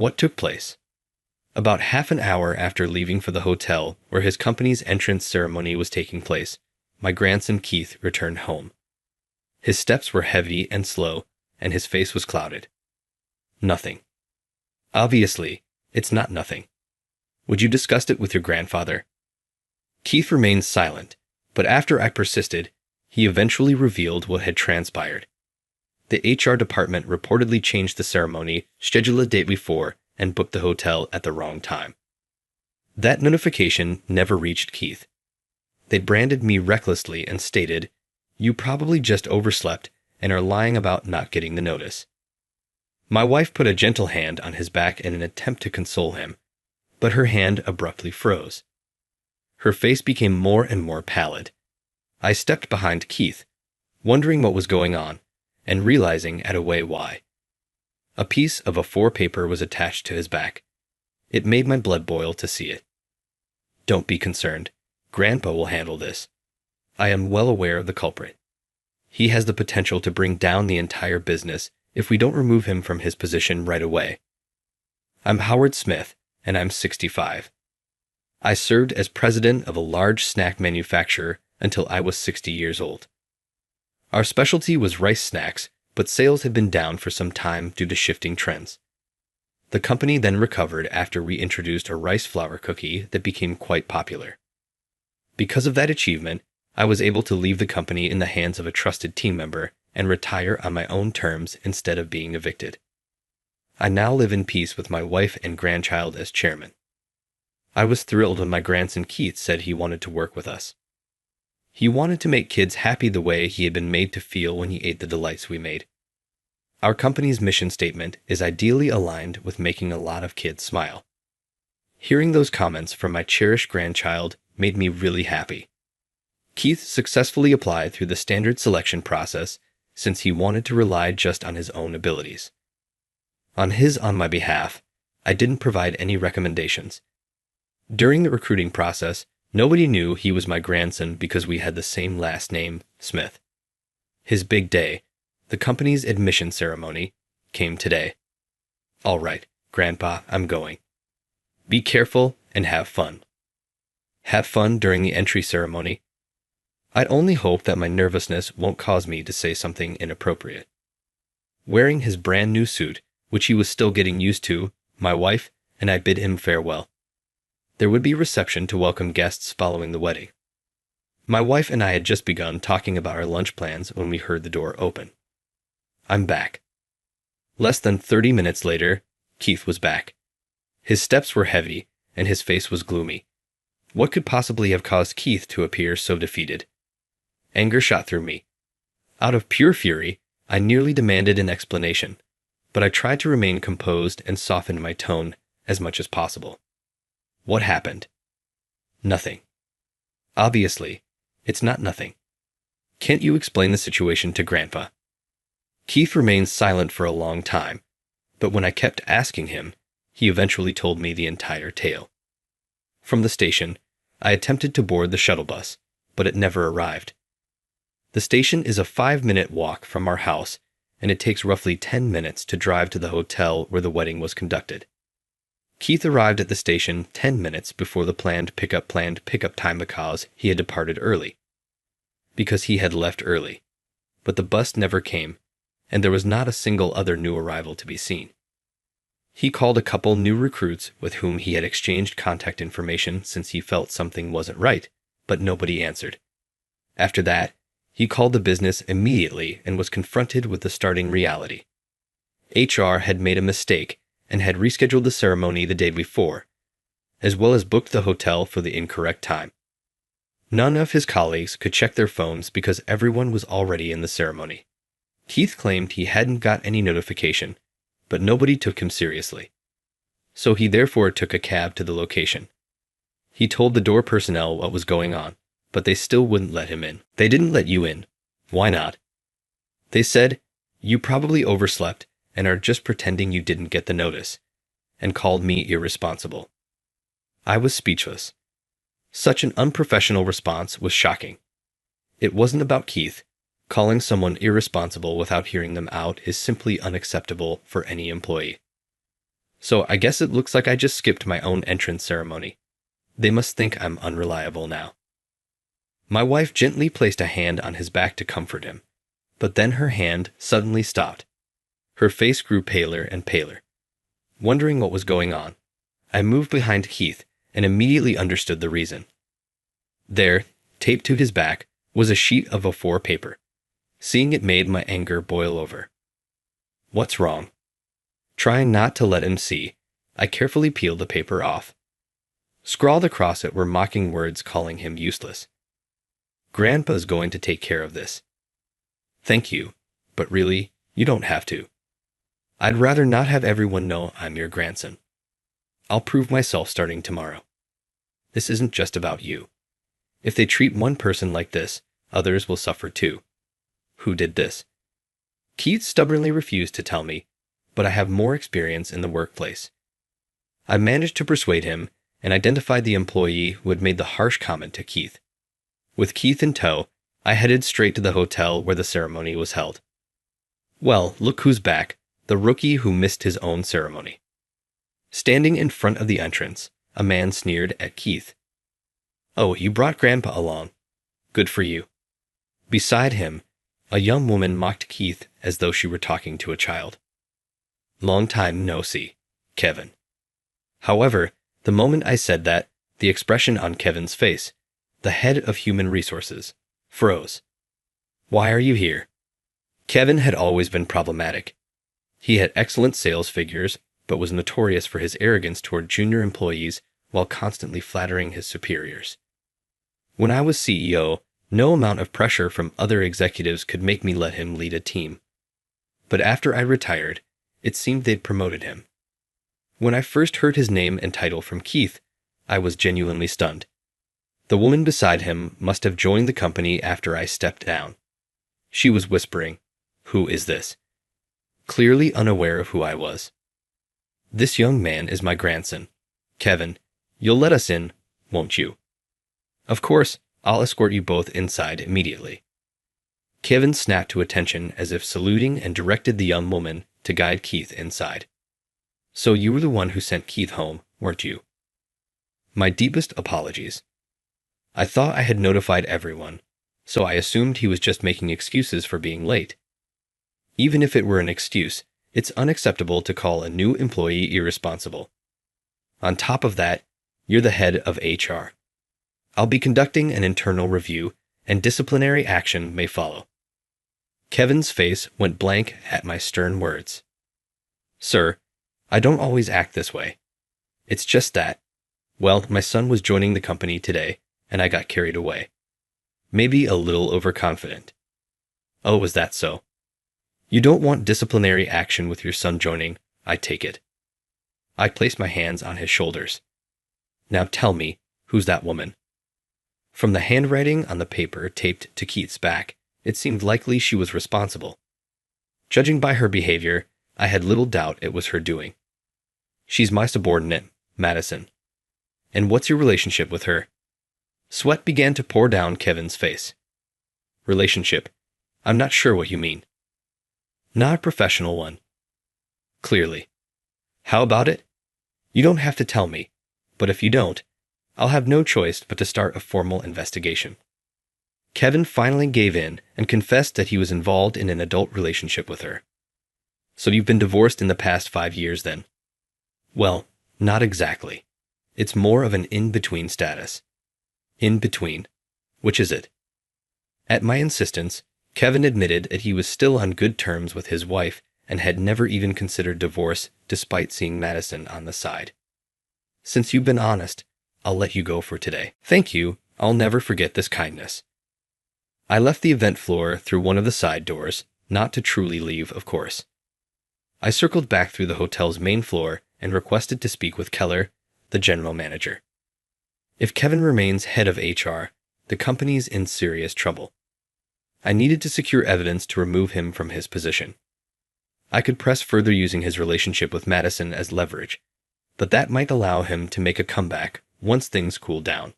What took place? About half an hour after leaving for the hotel where his company's entrance ceremony was taking place, my grandson Keith returned home. His steps were heavy and slow, and his face was clouded. Nothing. Obviously, it's not nothing. Would you discuss it with your grandfather? Keith remained silent, but after I persisted, he eventually revealed what had transpired. The HR department reportedly changed the ceremony, scheduled a date before, and booked the hotel at the wrong time. That notification never reached Keith. They branded me recklessly and stated, "You probably just overslept and are lying about not getting the notice." My wife put a gentle hand on his back in an attempt to console him, but her hand abruptly froze. Her face became more and more pallid. I stepped behind Keith, wondering what was going on, and realizing at a way why. A piece of A4 paper was attached to his back. It made my blood boil to see it. "Don't be concerned. Grandpa will handle this. I am well aware of the culprit. He has the potential to bring down the entire business if we don't remove him from his position right away. I'm Howard Smith, and I'm 65. I served as president of a large snack manufacturer until I was 60 years old. Our specialty was rice snacks, but sales had been down for some time due to shifting trends. The company then recovered after we introduced a rice flour cookie that became quite popular. Because of that achievement, I was able to leave the company in the hands of a trusted team member and retire on my own terms instead of being evicted. I now live in peace with my wife and grandchild as chairman. I was thrilled when my grandson Keith said he wanted to work with us. He wanted to make kids happy the way he had been made to feel when he ate the delights we made. Our company's mission statement is ideally aligned with making a lot of kids smile. Hearing those comments from my cherished grandchild made me really happy. Keith successfully applied through the standard selection process since he wanted to rely just on his own abilities. On my behalf, I didn't provide any recommendations. During the recruiting process, nobody knew he was my grandson because we had the same last name, Smith. His big day, the company's admission ceremony, came today. All right, Grandpa, I'm going. Be careful and have fun. Have fun during the entry ceremony. I'd only hope that my nervousness won't cause me to say something inappropriate. Wearing his brand new suit, which he was still getting used to, my wife and I bid him farewell. There would be a reception to welcome guests following the wedding. My wife and I had just begun talking about our lunch plans when we heard the door open. I'm back. Less than 30 minutes later, Keith was back. His steps were heavy, and his face was gloomy. What could possibly have caused Keith to appear so defeated? Anger shot through me. Out of pure fury, I nearly demanded an explanation, but I tried to remain composed and soften my tone as much as possible. What happened? Nothing. Obviously, it's not nothing. Can't you explain the situation to Grandpa? Keith remained silent for a long time, but when I kept asking him, he eventually told me the entire tale. From the station, I attempted to board the shuttle bus, but it never arrived. The station is a 5-minute walk from our house, and it takes roughly 10 minutes to drive to the hotel where the wedding was conducted. Keith arrived at the station 10 minutes before the planned pickup time because he had departed early. Because he had left early. But the bus never came, and there was not a single other new arrival to be seen. He called a couple new recruits with whom he had exchanged contact information since he felt something wasn't right, but nobody answered. After that, he called the business immediately and was confronted with the starting reality. HR had made a mistake and had rescheduled the ceremony the day before, as well as booked the hotel for the incorrect time. None of his colleagues could check their phones because everyone was already in the ceremony. Keith claimed he hadn't got any notification, but nobody took him seriously. So he therefore took a cab to the location. He told the door personnel what was going on, but they still wouldn't let him in. They didn't let you in. Why not? They said, "You probably overslept and are just pretending you didn't get the notice," and called me irresponsible. I was speechless. Such an unprofessional response was shocking. It wasn't about Keith. Calling someone irresponsible without hearing them out is simply unacceptable for any employee. So I guess it looks like I just skipped my own entrance ceremony. They must think I'm unreliable now. My wife gently placed a hand on his back to comfort him, but then her hand suddenly stopped. Her face grew paler and paler. Wondering what was going on, I moved behind Keith and immediately understood the reason. There, taped to his back, was a sheet of A4 paper. Seeing it made my anger boil over. What's wrong? Trying not to let him see, I carefully peeled the paper off. Scrawled across it were mocking words calling him useless. Grandpa's going to take care of this. Thank you, but really, you don't have to. I'd rather not have everyone know I'm your grandson. I'll prove myself starting tomorrow. This isn't just about you. If they treat one person like this, others will suffer too. Who did this? Keith stubbornly refused to tell me, but I have more experience in the workplace. I managed to persuade him and identified the employee who had made the harsh comment to Keith. With Keith in tow, I headed straight to the hotel where the ceremony was held. Well, look who's back, the rookie who missed his own ceremony. Standing in front of the entrance, a man sneered at Keith. Oh, you brought Grandpa along. Good for you. Beside him, a young woman mocked Keith as though she were talking to a child. Long time no see, Kevin. However, the moment I said that, the expression on Kevin's face, the head of human resources, froze. Why are you here? Kevin had always been problematic. He had excellent sales figures, but was notorious for his arrogance toward junior employees while constantly flattering his superiors. When I was CEO, no amount of pressure from other executives could make me let him lead a team. But after I retired, it seemed they'd promoted him. When I first heard his name and title from Keith, I was genuinely stunned. The woman beside him must have joined the company after I stepped down. She was whispering, "Who is this?" Clearly unaware of who I was. This young man is my grandson. Kevin, you'll let us in, won't you? Of course, I'll escort you both inside immediately. Kevin snapped to attention as if saluting and directed the young woman to guide Keith inside. So you were the one who sent Keith home, weren't you? My deepest apologies. I thought I had notified everyone, so I assumed he was just making excuses for being late. Even if it were an excuse, it's unacceptable to call a new employee irresponsible. On top of that, you're the head of HR. I'll be conducting an internal review, and disciplinary action may follow. Kevin's face went blank at my stern words. Sir, I don't always act this way. It's just that, well, my son was joining the company today, and I got carried away. Maybe a little overconfident. Oh, is that so? You don't want disciplinary action with your son joining, I take it. I placed my hands on his shoulders. Now tell me, who's that woman? From the handwriting on the paper taped to Keith's back, it seemed likely she was responsible. Judging by her behavior, I had little doubt it was her doing. She's my subordinate, Madison. And what's your relationship with her? Sweat began to pour down Kevin's face. Relationship? I'm not sure what you mean. Not a professional one. Clearly. How about it? You don't have to tell me, but if you don't, I'll have no choice but to start a formal investigation. Kevin finally gave in and confessed that he was involved in an adult relationship with her. So you've been divorced in the past 5 years then? Well, not exactly. It's more of an in-between status. In between. Which is it? At my insistence, Kevin admitted that he was still on good terms with his wife and had never even considered divorce despite seeing Madison on the side. Since you've been honest, I'll let you go for today. Thank you. I'll never forget this kindness. I left the event floor through one of the side doors, not to truly leave, of course. I circled back through the hotel's main floor and requested to speak with Keller, the general manager. If Kevin remains head of HR, the company's in serious trouble. I needed to secure evidence to remove him from his position. I could press further using his relationship with Madison as leverage, but that might allow him to make a comeback once things cooled down.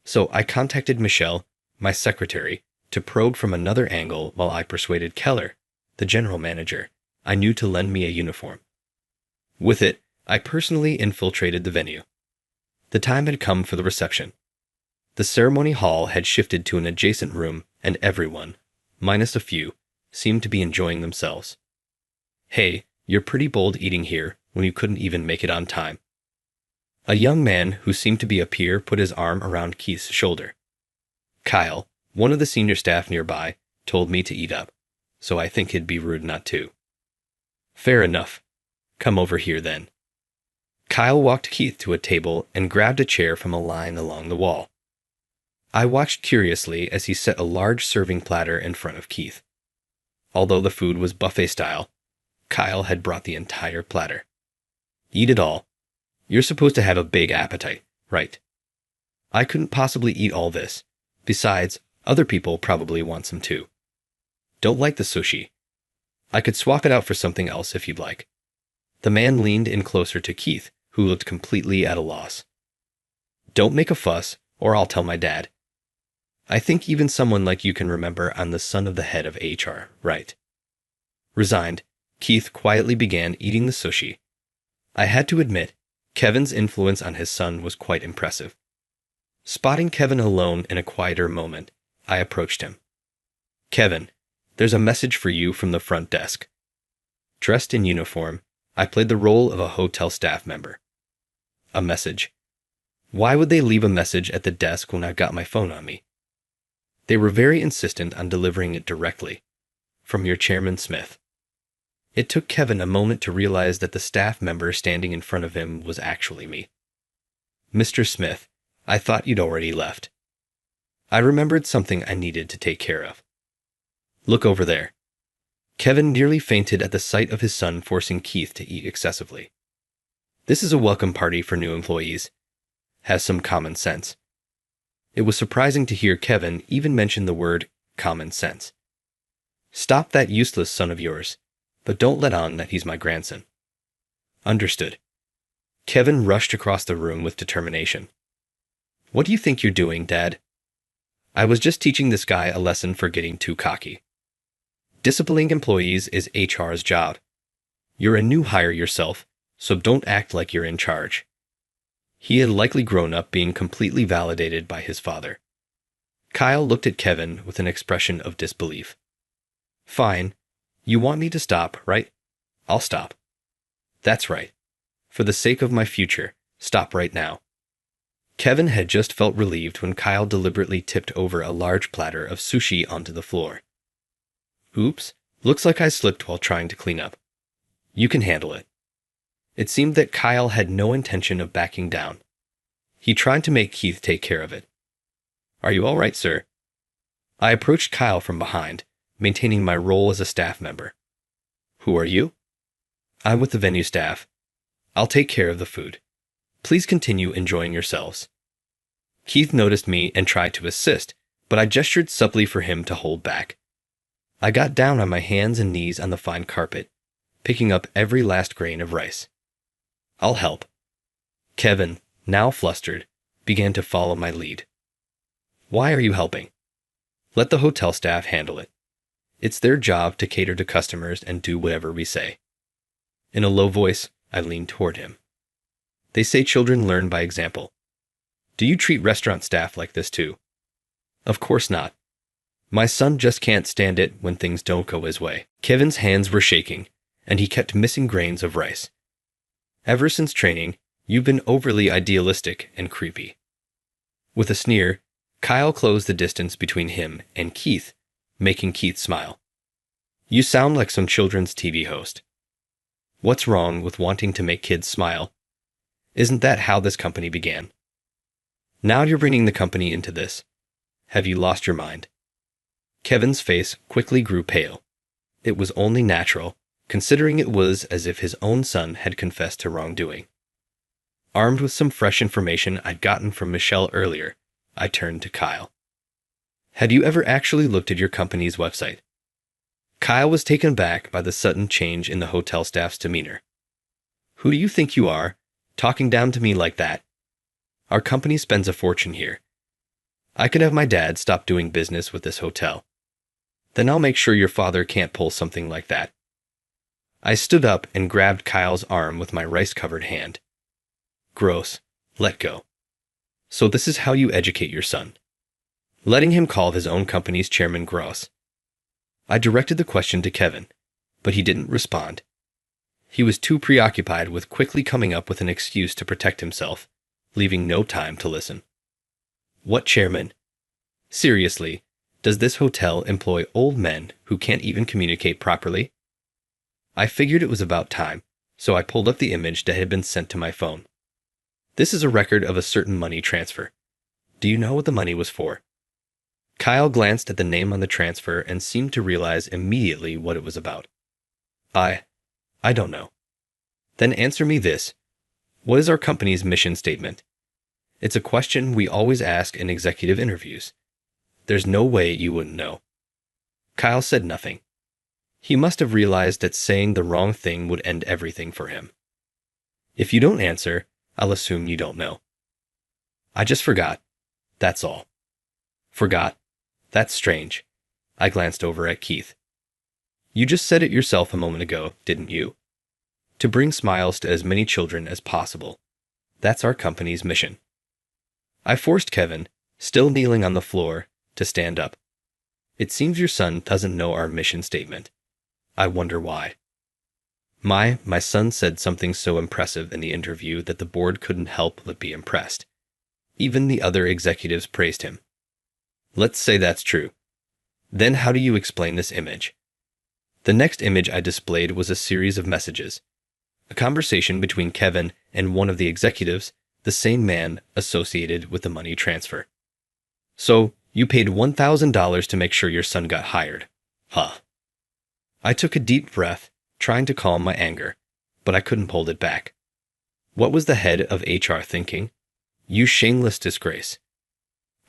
So I contacted Michelle, my secretary, to probe from another angle while I persuaded Keller, the general manager, I knew to lend me a uniform. With it, I personally infiltrated the venue. The time had come for the reception. The ceremony hall had shifted to an adjacent room, and everyone, minus a few, seemed to be enjoying themselves. Hey, you're pretty bold eating here when you couldn't even make it on time. A young man who seemed to be a peer put his arm around Keith's shoulder. Kyle, one of the senior staff nearby, told me to eat up, so I think it'd be rude not to. Fair enough. Come over here then. Kyle walked Keith to a table and grabbed a chair from a line along the wall. I watched curiously as he set a large serving platter in front of Keith. Although the food was buffet style, Kyle had brought the entire platter. Eat it all. You're supposed to have a big appetite, right? I couldn't possibly eat all this. Besides, other people probably want some too. Don't like the sushi. I could swap it out for something else if you'd like. The man leaned in closer to Keith, who looked completely at a loss. Don't make a fuss, or I'll tell my dad. I think even someone like you can remember I'm the son of the head of HR, right? Resigned, Keith quietly began eating the sushi. I had to admit, Kevin's influence on his son was quite impressive. Spotting Kevin alone in a quieter moment, I approached him. Kevin, there's a message for you from the front desk. Dressed in uniform, I played the role of a hotel staff member. A message. Why would they leave a message at the desk when I've got my phone on me? They were very insistent on delivering it directly. From your Chairman Smith. It took Kevin a moment to realize that the staff member standing in front of him was actually me. Mr. Smith, I thought you'd already left. I remembered something I needed to take care of. Look over there. Kevin nearly fainted at the sight of his son forcing Keith to eat excessively. This is a welcome party for new employees. Have some common sense. It was surprising to hear Kevin even mention the word common sense. Stop that useless son of yours, but don't let on that he's my grandson. Understood. Kevin rushed across the room with determination. What do you think you're doing, Dad? I was just teaching this guy a lesson for getting too cocky. Disciplining employees is HR's job. You're a new hire yourself, so don't act like you're in charge. He had likely grown up being completely validated by his father. Kyle looked at Kevin with an expression of disbelief. Fine. You want me to stop, right? I'll stop. That's right. For the sake of my future, stop right now. Kevin had just felt relieved when Kyle deliberately tipped over a large platter of sushi onto the floor. Oops, looks like I slipped while trying to clean up. You can handle it. It seemed that Kyle had no intention of backing down. He tried to make Keith take care of it. Are you all right, sir? I approached Kyle from behind, maintaining my role as a staff member. Who are you? I'm with the venue staff. I'll take care of the food. Please continue enjoying yourselves. Keith noticed me and tried to assist, but I gestured subtly for him to hold back. I got down on my hands and knees on the fine carpet, picking up every last grain of rice. I'll help. Kevin, now flustered, began to follow my lead. Why are you helping? Let the hotel staff handle it. It's their job to cater to customers and do whatever we say. In a low voice, I leaned toward him. They say children learn by example. Do you treat restaurant staff like this too? Of course not. My son just can't stand it when things don't go his way. Kevin's hands were shaking, and he kept missing grains of rice. Ever since training, you've been overly idealistic and creepy. With a sneer, Kyle closed the distance between him and Keith, making Keith smile. You sound like some children's TV host. What's wrong with wanting to make kids smile? Isn't that how this company began? Now you're bringing the company into this. Have you lost your mind? Kevin's face quickly grew pale. It was only natural, considering it was as if his own son had confessed to wrongdoing. Armed with some fresh information I'd gotten from Michelle earlier, I turned to Kyle. Had you ever actually looked at your company's website? Kyle was taken back by the sudden change in the hotel staff's demeanor. Who do you think you are, talking down to me like that? Our company spends a fortune here. I could have my dad stop doing business with this hotel. Then I'll make sure your father can't pull something like that. I stood up and grabbed Kyle's arm with my rice-covered hand. Gross. Let go. So this is how you educate your son. Letting him call his own company's chairman gross. I directed the question to Kevin, but he didn't respond. He was too preoccupied with quickly coming up with an excuse to protect himself, leaving no time to listen. What chairman? Seriously, does this hotel employ old men who can't even communicate properly? I figured it was about time, so I pulled up the image that had been sent to my phone. This is a record of a certain money transfer. Do you know what the money was for? Kyle glanced at the name on the transfer and seemed to realize immediately what it was about. I don't know. Then answer me this. What is our company's mission statement? It's a question we always ask in executive interviews. There's no way you wouldn't know. Kyle said nothing. He must have realized that saying the wrong thing would end everything for him. If you don't answer, I'll assume you don't know. I just forgot. That's all. Forgot? That's strange. I glanced over at Keith. You just said it yourself a moment ago, didn't you? To bring smiles to as many children as possible. That's our company's mission. I forced Kevin, still kneeling on the floor, to stand up. It seems your son doesn't know our mission statement. I wonder why. My son said something so impressive in the interview that the board couldn't help but be impressed. Even the other executives praised him. Let's say that's true. Then how do you explain this image? The next image I displayed was a series of messages. A conversation between Kevin and one of the executives, the same man associated with the money transfer. So, you paid $1,000 to make sure your son got hired. Huh. I took a deep breath, trying to calm my anger, but I couldn't hold it back. What was the head of HR thinking? You shameless disgrace.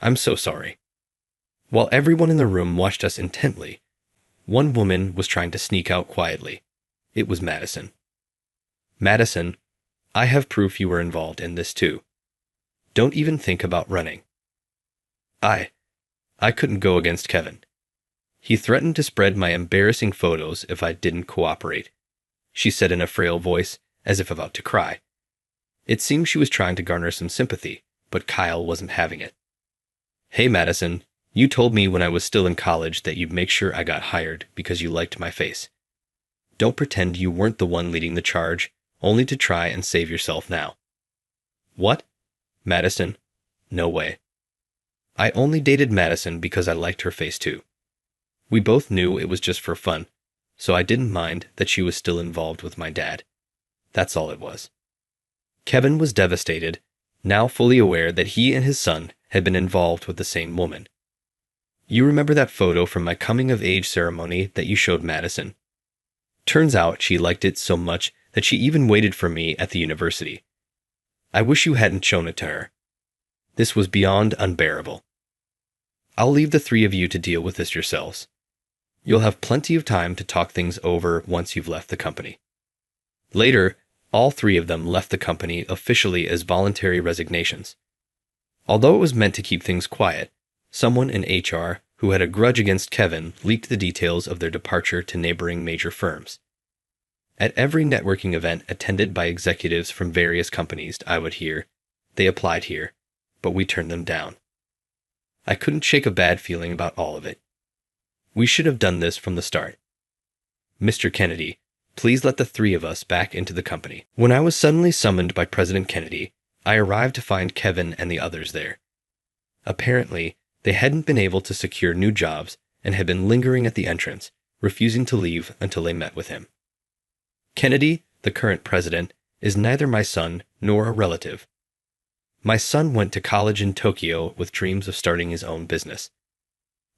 I'm so sorry. While everyone in the room watched us intently, one woman was trying to sneak out quietly. It was Madison. Madison, I have proof you were involved in this too. Don't even think about running. I couldn't go against Kevin. He threatened to spread my embarrassing photos if I didn't cooperate, she said in a frail voice, as if about to cry. It seemed she was trying to garner some sympathy, but Kyle wasn't having it. Hey Madison, you told me when I was still in college that you'd make sure I got hired because you liked my face. Don't pretend you weren't the one leading the charge, only to try and save yourself now. What? Madison? No way. I only dated Madison because I liked her face too. We both knew it was just for fun, so I didn't mind that she was still involved with my dad. That's all it was. Kevin was devastated, now fully aware that he and his son had been involved with the same woman. You remember that photo from my coming-of-age ceremony that you showed Madison? Turns out she liked it so much that she even waited for me at the university. I wish you hadn't shown it to her. This was beyond unbearable. I'll leave the three of you to deal with this yourselves. You'll have plenty of time to talk things over once you've left the company. Later, all three of them left the company officially as voluntary resignations. Although it was meant to keep things quiet, someone in HR who had a grudge against Kevin leaked the details of their departure to neighboring major firms. At every networking event attended by executives from various companies, I would hear, they applied here, but we turned them down. I couldn't shake a bad feeling about all of it. We should have done this from the start. Mr. Kennedy, please let the three of us back into the company. When I was suddenly summoned by President Kennedy, I arrived to find Kevin and the others there. Apparently, they hadn't been able to secure new jobs and had been lingering at the entrance, refusing to leave until they met with him. Kennedy, the current president, is neither my son nor a relative. My son went to college in Tokyo with dreams of starting his own business.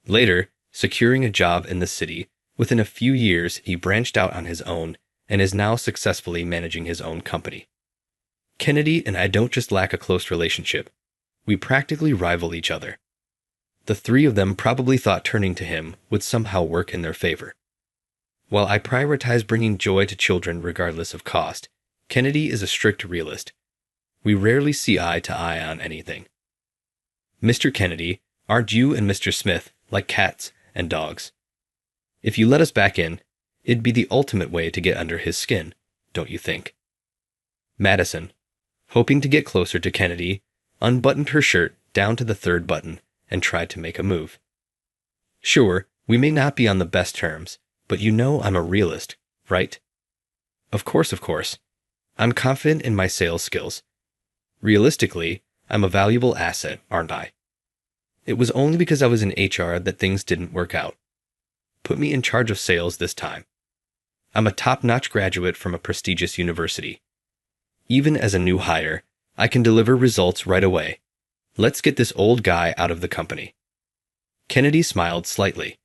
Later, securing a job in the city, within a few years he branched out on his own and is now successfully managing his own company. Kennedy and I don't just lack a close relationship. We practically rival each other. The three of them probably thought turning to him would somehow work in their favor. While I prioritize bringing joy to children regardless of cost, Kennedy is a strict realist. We rarely see eye to eye on anything. Mr. Kennedy, aren't you and Mr. Smith like cats and dogs? If you let us back in, It'd be the ultimate way to get under his skin, don't you think? Madison, hoping to get closer to Kennedy, unbuttoned her shirt down to the third button and tried to make a move. Sure, we may not be on the best terms, but you know I'm a realist, right? Of course. I'm confident in my sales skills. Realistically, I'm a valuable asset, aren't I? It was only because I was in HR that things didn't work out. Put me in charge of sales this time. I'm a top-notch graduate from a prestigious university. Even as a new hire, I can deliver results right away. Let's get this old guy out of the company. Kennedy smiled slightly.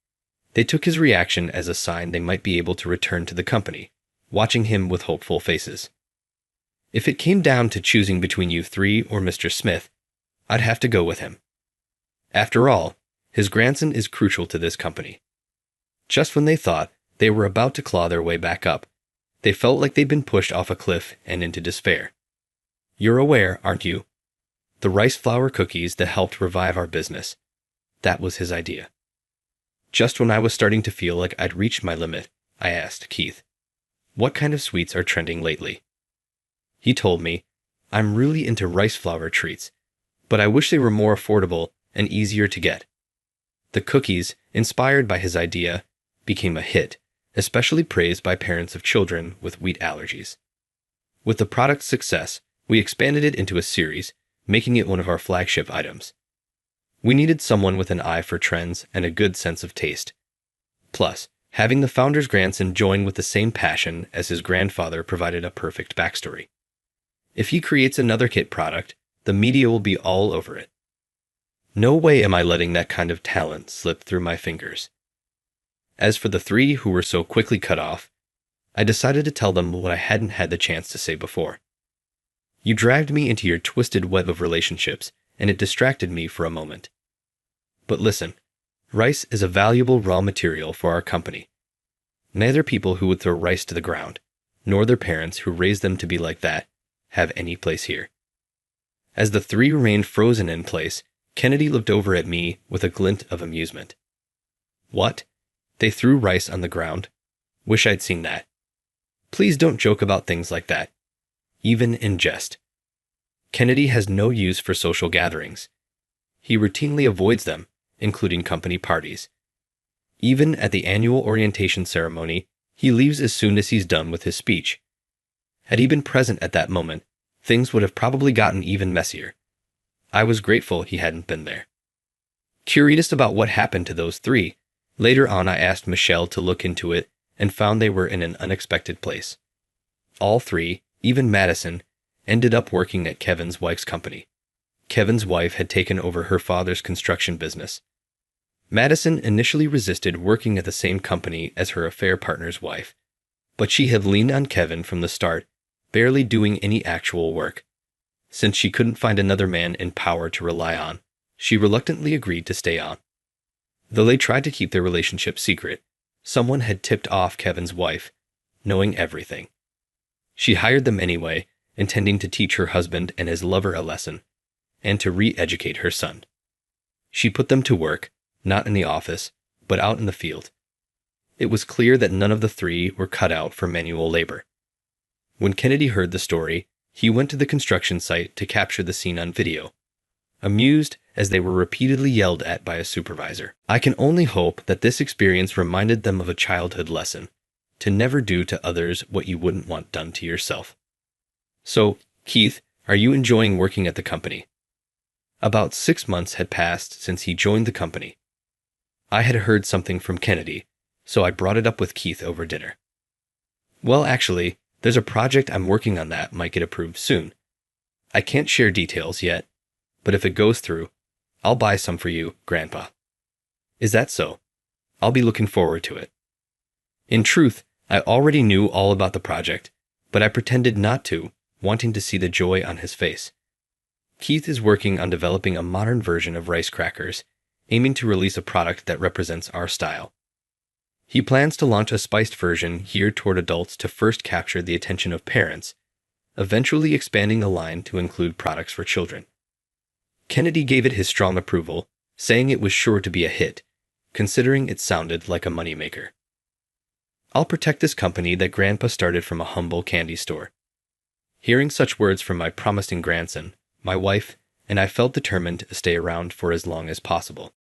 They took his reaction as a sign they might be able to return to the company, watching him with hopeful faces. If it came down to choosing between you three or Mr. Smith, I'd have to go with him. After all, his grandson is crucial to this company. Just when they thought they were about to claw their way back up, they felt like they'd been pushed off a cliff and into despair. You're aware, aren't you? The rice flour cookies that helped revive our business. That was his idea. Just when I was starting to feel like I'd reached my limit, I asked Keith, what kind of sweets are trending lately? He told me, I'm really into rice flour treats, but I wish they were more affordable and easier to get. The cookies, inspired by his idea, became a hit, especially praised by parents of children with wheat allergies. With the product's success, we expanded it into a series, making it one of our flagship items. We needed someone with an eye for trends and a good sense of taste. Plus, having the founder's grandson join with the same passion as his grandfather provided a perfect backstory. If he creates another hit product, the media will be all over it. No way am I letting that kind of talent slip through my fingers. As for the three who were so quickly cut off, I decided to tell them what I hadn't had the chance to say before. You dragged me into your twisted web of relationships, and it distracted me for a moment. But listen, rice is a valuable raw material for our company. Neither people who would throw rice to the ground, nor their parents who raised them to be like that, have any place here. As the three remained frozen in place, Kennedy looked over at me with a glint of amusement. What? They threw rice on the ground? Wish I'd seen that. Please don't joke about things like that, even in jest. Kennedy has no use for social gatherings. He routinely avoids them, including company parties. Even at the annual orientation ceremony, he leaves as soon as he's done with his speech. Had he been present at that moment, things would have probably gotten even messier. I was grateful he hadn't been there. Curious about what happened to those three, later on I asked Michelle to look into it and found they were in an unexpected place. All three, even Madison, ended up working at Kevin's wife's company. Kevin's wife had taken over her father's construction business. Madison initially resisted working at the same company as her affair partner's wife, but she had leaned on Kevin from the start, barely doing any actual work. Since she couldn't find another man in power to rely on, she reluctantly agreed to stay on. Though they tried to keep their relationship secret, someone had tipped off Kevin's wife, knowing everything. She hired them anyway, intending to teach her husband and his lover a lesson, and to re-educate her son. She put them to work, not in the office, but out in the field. It was clear that none of the three were cut out for manual labor. When Kennedy heard the story, he went to the construction site to capture the scene on video, amused as they were repeatedly yelled at by a supervisor. I can only hope that this experience reminded them of a childhood lesson, to never do to others what you wouldn't want done to yourself. So, Keith, are you enjoying working at the company? About 6 months had passed since he joined the company. I had heard something from Kennedy, so I brought it up with Keith over dinner. Well, actually, there's a project I'm working on that might get approved soon. I can't share details yet, but if it goes through, I'll buy some for you, Grandpa. Is that so? I'll be looking forward to it. In truth, I already knew all about the project, but I pretended not to, wanting to see the joy on his face. Keith is working on developing a modern version of rice crackers, aiming to release a product that represents our style. He plans to launch a spiced version geared toward adults to first capture the attention of parents, eventually expanding the line to include products for children. Kennedy gave it his strong approval, saying it was sure to be a hit, considering it sounded like a moneymaker. I'll protect this company that Grandpa started from a humble candy store." Hearing such words from my promising grandson, my wife and I felt determined to stay around for as long as possible.